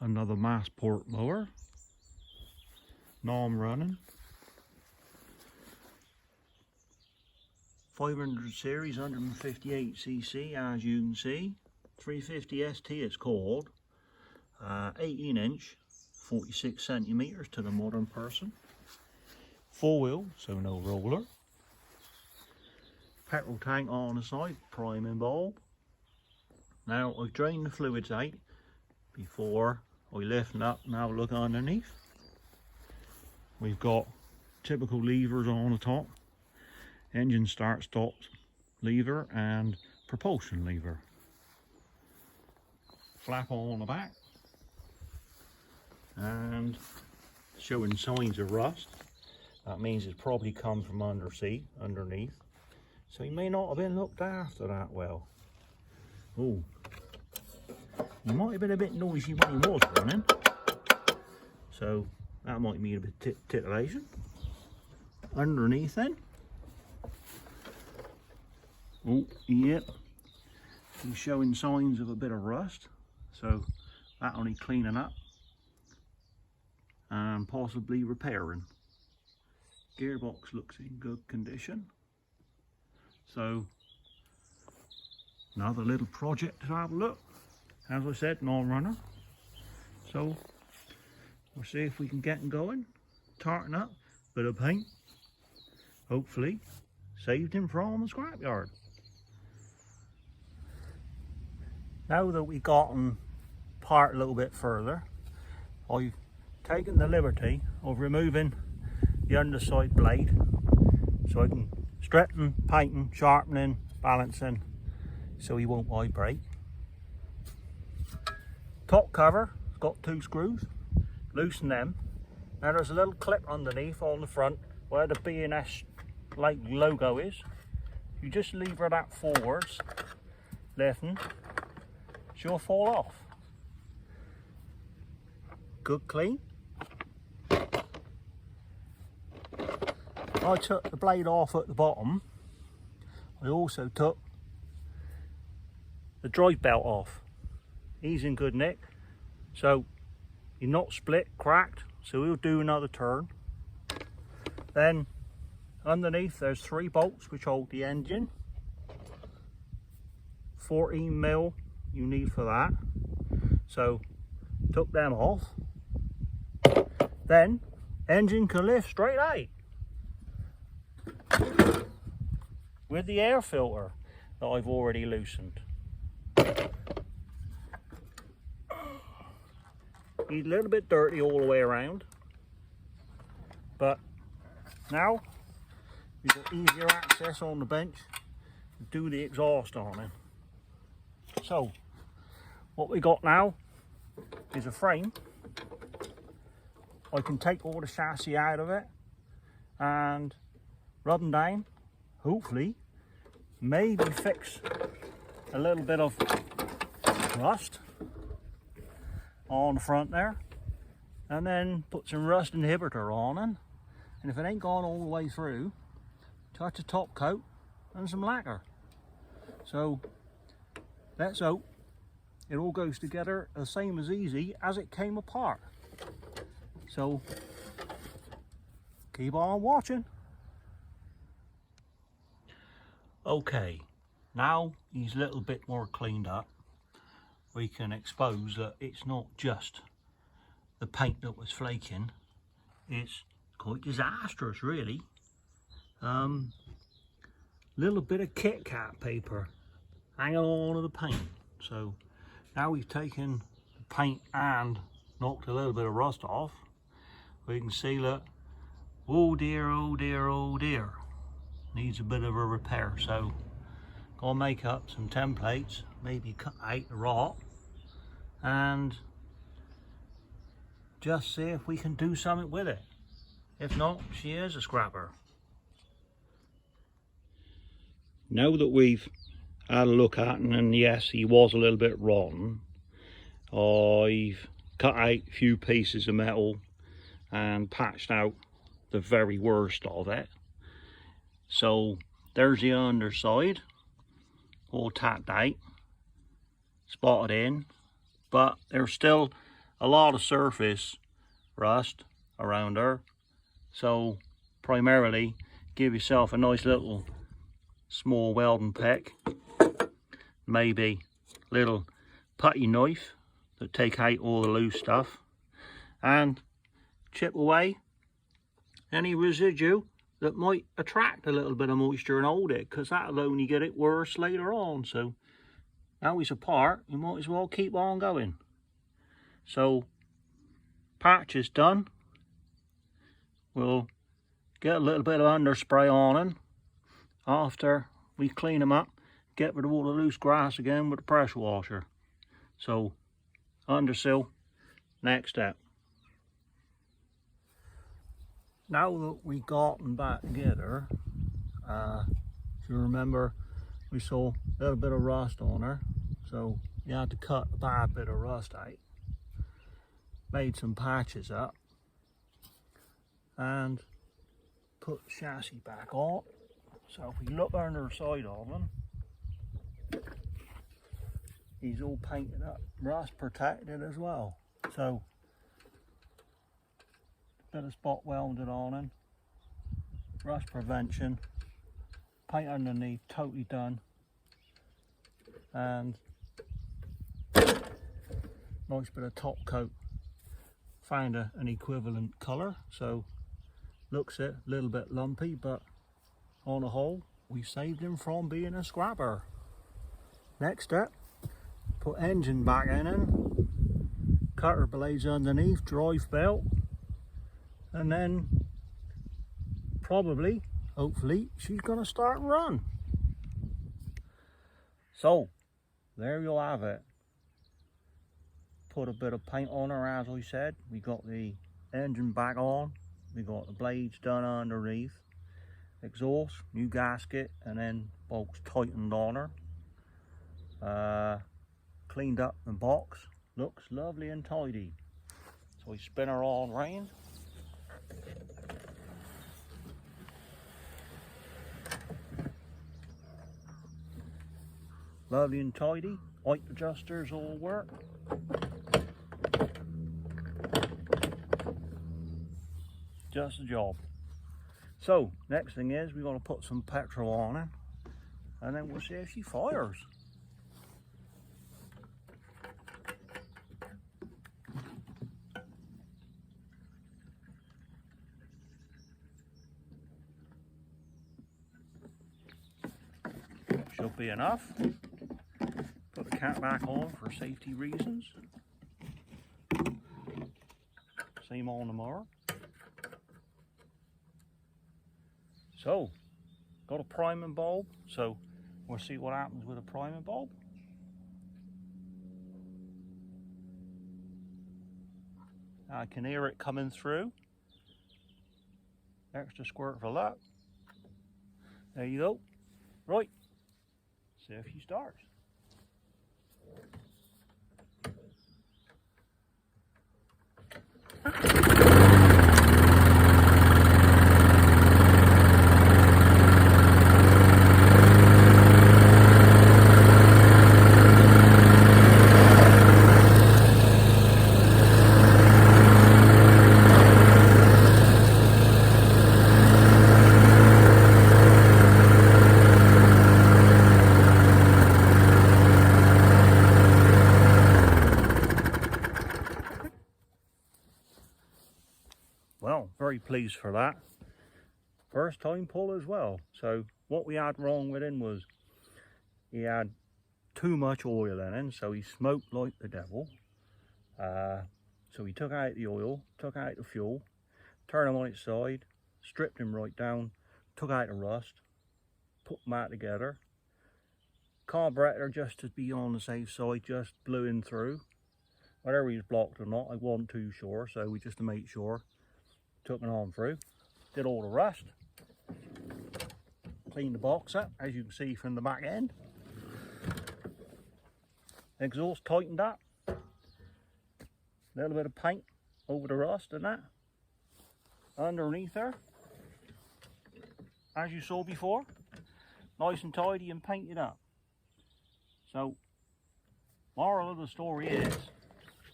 Another Masport mower, non-running, 500 series, 158cc as you can see, 350 ST it's called, 18 inch, 46 centimeters to the modern person, 4-wheel, so no roller, petrol tank on the side, priming bulb. Now I've drained the fluids out before I lift it up and have a look underneath. We've got typical levers on the top, engine start stop lever and propulsion lever. Flap on the back and showing signs of rust. That means it's probably come from underneath. So he may not have been looked after that well. Oh, he might have been a bit noisy when he was running, so that might mean a bit titillation. Underneath then, oh yep, he's showing signs of a bit of rust, so that only cleaning up and possibly repairing. Gearbox looks in good condition, so another little project to have a look. As I said, non-runner, so we'll see if we can get him going, tartan up, bit of paint, hopefully saved him from the scrapyard. Now that we've gotten apart a little bit further, I've taken the liberty of removing the underside blade so I can stripping, painting, sharpening, balancing so he won't vibrate. Top cover, it's got 2 screws, loosen them. Now there's a little clip underneath on the front where the B&S like logo is. You just lever that forwards, lifting, she'll fall off. Good clean. I took the blade off at the bottom. I also took the drive belt off. He's in good nick, so he's not split, cracked, so we'll do another turn. Then underneath there's 3 bolts which hold the engine. 14mm you need for that, so took them off. Then engine can lift straight out with the air filter that I've already loosened. He's a little bit dirty all the way around, but now you've got easier access on the bench to do the exhaust on him. So what we got now is a frame. I can take all the chassis out of it and rub them down, hopefully maybe fix a little bit of rust on the front there, and then put some rust inhibitor on it, and if it ain't gone all the way through, touch a top coat and some lacquer. So let's hope it all goes together the same as easy as it came apart. So keep on watching. Okay, now he's a little bit more cleaned up. We can expose that it's not just the paint that was flaking, it's quite disastrous really. Little bit of Kit Kat paper hanging on to the paint. So now we've taken the paint and knocked a little bit of rust off, we can see that, oh dear, oh dear, oh dear, needs a bit of a repair. So gonna make up some templates, maybe cut out the rot and just see if we can do something with it. If not, she is a scrapper. Now that we've had a look at him, and yes, he was a little bit rotten, I've cut out a few pieces of metal and patched out the very worst of it. So there's the underside, all tapped out, spotted in, but there's still a lot of surface rust around her. So primarily give yourself a nice little small welding peck, maybe little putty knife to take out all the loose stuff, and chip away any residue that might attract a little bit of moisture and hold it, because that'll only get it worse later on. So now it's apart, you might as well keep on going. So patch is done. We'll get a little bit of underspray on them after we clean them up, get rid of all the loose grass again with the pressure washer. So undersill, next step. Now that we got them back together, if you remember, we saw a little bit of rust on her, so you had to cut a bad bit of rust out. Made some patches up and put the chassis back on. So if we look under the side of them, he's all painted up, rust protected as well. So bit of spot welded on him, rust prevention, paint underneath totally done, and nice bit of top coat. Found an equivalent colour, so looks a little bit lumpy, but on the whole we saved him from being a scrapper. Next step, put engine back in, cutter blades underneath, drive belt, and then probably, hopefully, she's going to start and run. So there you'll have it. Put a bit of paint on her, as I said. We got the engine back on, we got the blades done underneath, exhaust, new gasket, and then bolts tightened on her. Cleaned up the box, looks lovely and tidy. So we spin her on round. Lovely and tidy. Height adjusters all work. Just a job. So next thing is we're going to put some petrol on it, and then we'll see if she fires. Should be enough. Put the cap back on for safety reasons. Same on the mower. So, got a priming bulb, so we'll see what happens with a priming bulb. I can hear it coming through. Extra squirt for luck. There you go. Right. See if she starts. Well, very pleased for that. First time pull as well. So what we had wrong with him was he had too much oil in him, so he smoked like the devil. So we took out the oil, took out the fuel, turned him on its side, stripped him right down, took out the rust, put them out together. Carburetor, just to be on the safe side, just blew in through. Whether he's blocked or not, I wasn't too sure, so we just to make sure, took it on through, did all the rust, cleaned the box up, as you can see from the back end. Exhaust tightened up, a little bit of paint over the rust and that. Underneath her, as you saw before, nice and tidy and painted up. So, moral of the story is,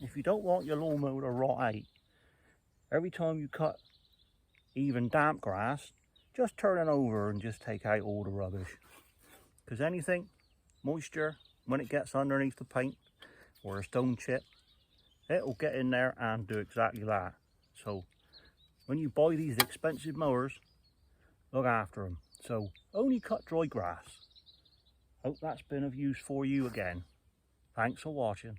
if you don't want your lawnmower to rot out, every time you cut even damp grass, just turn it over and just take out all the rubbish. Because anything, moisture, when it gets underneath the paint or a stone chip, it'll get in there and do exactly that. So when you buy these expensive mowers, look after them. So only cut dry grass. Hope that's been of use for you again. Thanks for watching.